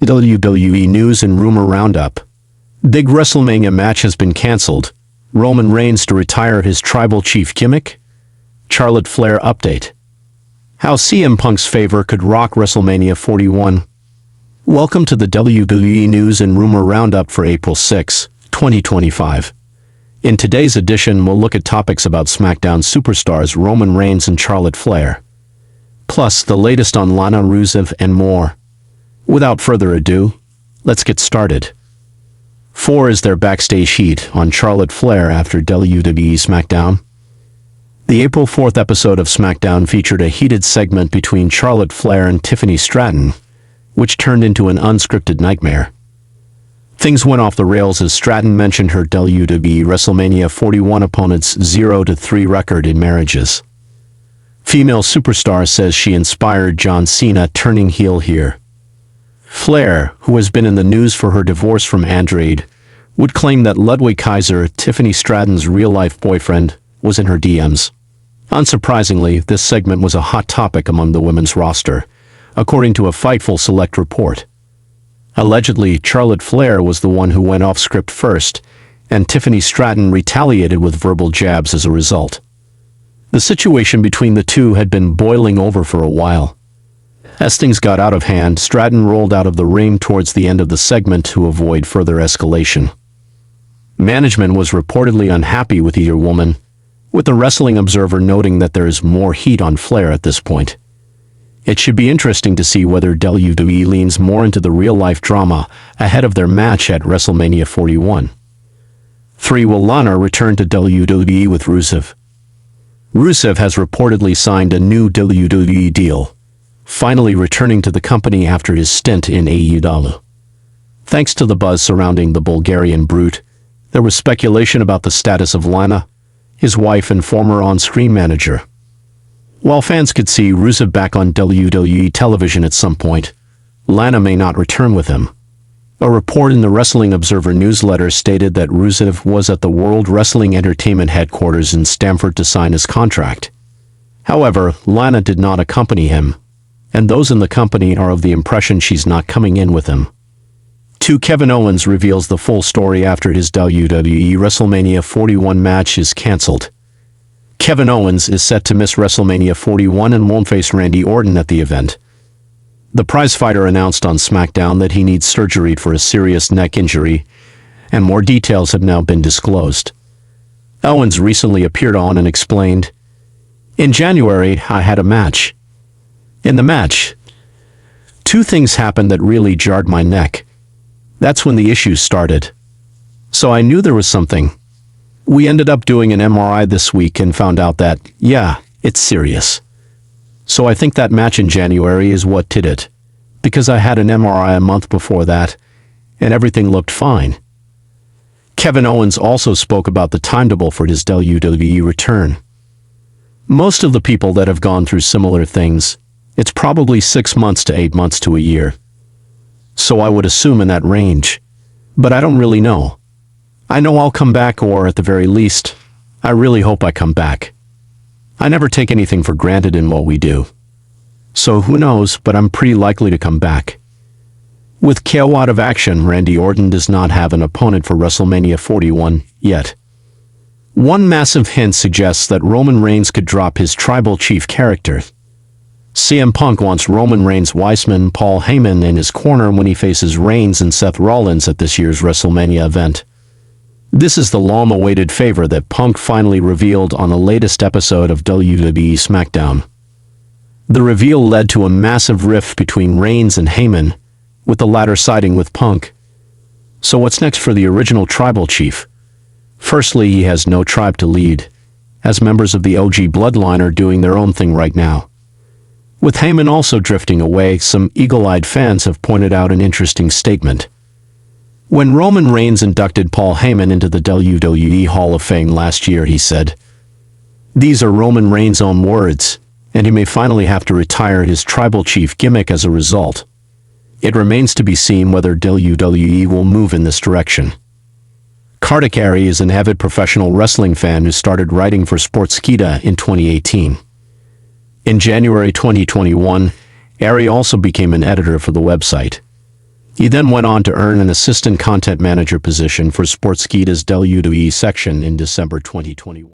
WWE News and Rumor Roundup. Big WrestleMania match has been cancelled. Roman Reigns to retire his tribal chief gimmick? Charlotte Flair update. How CM Punk's favor could rock WrestleMania 41. Welcome to the WWE News and Rumor Roundup for April 6, 2025. In today's edition, we'll look at topics about SmackDown superstars Roman Reigns and Charlotte Flair, plus the latest on Lana Rusev and more. Without further ado, let's get started. 4 is their backstage heat on Charlotte Flair after WWE SmackDown. The April 4th episode of SmackDown featured a heated segment between Charlotte Flair and Tiffany Stratton, which turned into an unscripted nightmare. Things went off the rails as Stratton mentioned her WWE WrestleMania 41 opponent's 0-3 record in marriages. Female superstar says she inspired John Cena turning heel here. Flair, who has been in the news for her divorce from Andrade, would claim that Ludwig Kaiser, Tiffany Stratton's real-life boyfriend, was in her DMs. Unsurprisingly, this segment was a hot topic among the women's roster, according to a Fightful Select report. Allegedly, Charlotte Flair was the one who went off script first, and Tiffany Stratton retaliated with verbal jabs as a result. The situation between the two had been boiling over for a while. As things got out of hand, Stratton rolled out of the ring towards the end of the segment to avoid further escalation. Management was reportedly unhappy with either woman, with the Wrestling Observer noting that there is more heat on Flair at this point. It should be interesting to see whether WWE leans more into the real-life drama ahead of their match at WrestleMania 41. 3. Will Lana return to WWE with Rusev? Rusev has reportedly signed a new WWE deal, finally returning to the company after his stint in AEW. Thanks to the buzz surrounding the Bulgarian Brute, there was speculation about the status of Lana, his wife and former on-screen manager. While fans could see Rusev back on WWE television at some point, Lana may not return with him. A report in the Wrestling Observer newsletter stated that Rusev was at the World Wrestling Entertainment headquarters in Stamford to sign his contract. However, Lana did not accompany him, and those in the company are of the impression she's not coming in with him. 2. Kevin Owens reveals the full story after his WWE WrestleMania 41 match is cancelled. Kevin Owens is set to miss WrestleMania 41 and won't face Randy Orton at the event. The prizefighter announced on SmackDown that he needs surgery for a serious neck injury, and more details have now been disclosed. Owens recently appeared on and explained, "In January, I had a match. In the match, 2 things happened that really jarred my neck. That's when the issues started. So I knew there was something. We ended up doing an MRI this week and found out that, yeah, it's serious. So I think that match in January is what did it, because I had an MRI a month before that, and everything looked fine." Kevin Owens also spoke about the timetable for his WWE return. "Most of the people that have gone through similar things, it's probably 6 months to 8 months to a year. So I would assume in that range. But I don't really know. I know I'll come back, or at the very least, I really hope I come back. I never take anything for granted in what we do. So who knows, but I'm pretty likely to come back." With KO out of action, Randy Orton does not have an opponent for WrestleMania 41 yet. One massive hint suggests that Roman Reigns could drop his tribal chief character. CM Punk wants Roman Reigns' Weissman Paul Heyman in his corner when he faces Reigns and Seth Rollins at this year's WrestleMania event. This is the long-awaited favor that Punk finally revealed on the latest episode of WWE SmackDown. The reveal led to a massive rift between Reigns and Heyman, with the latter siding with Punk. So what's next for the original tribal chief? Firstly, he has no tribe to lead, as members of the OG bloodline are doing their own thing right now. With Heyman also drifting away, some eagle-eyed fans have pointed out an interesting statement. When Roman Reigns inducted Paul Heyman into the WWE Hall of Fame last year, he said, "These are Roman Reigns' own words, and he may finally have to retire his tribal chief gimmick as a result. It remains to be seen whether WWE will move in this direction." Kartik Ari is an avid professional wrestling fan who started writing for Sportskeeda in 2018. In January 2021, Ari also became an editor for the website. He then went on to earn an assistant content manager position for Sportskeeda's WWE section in December 2021.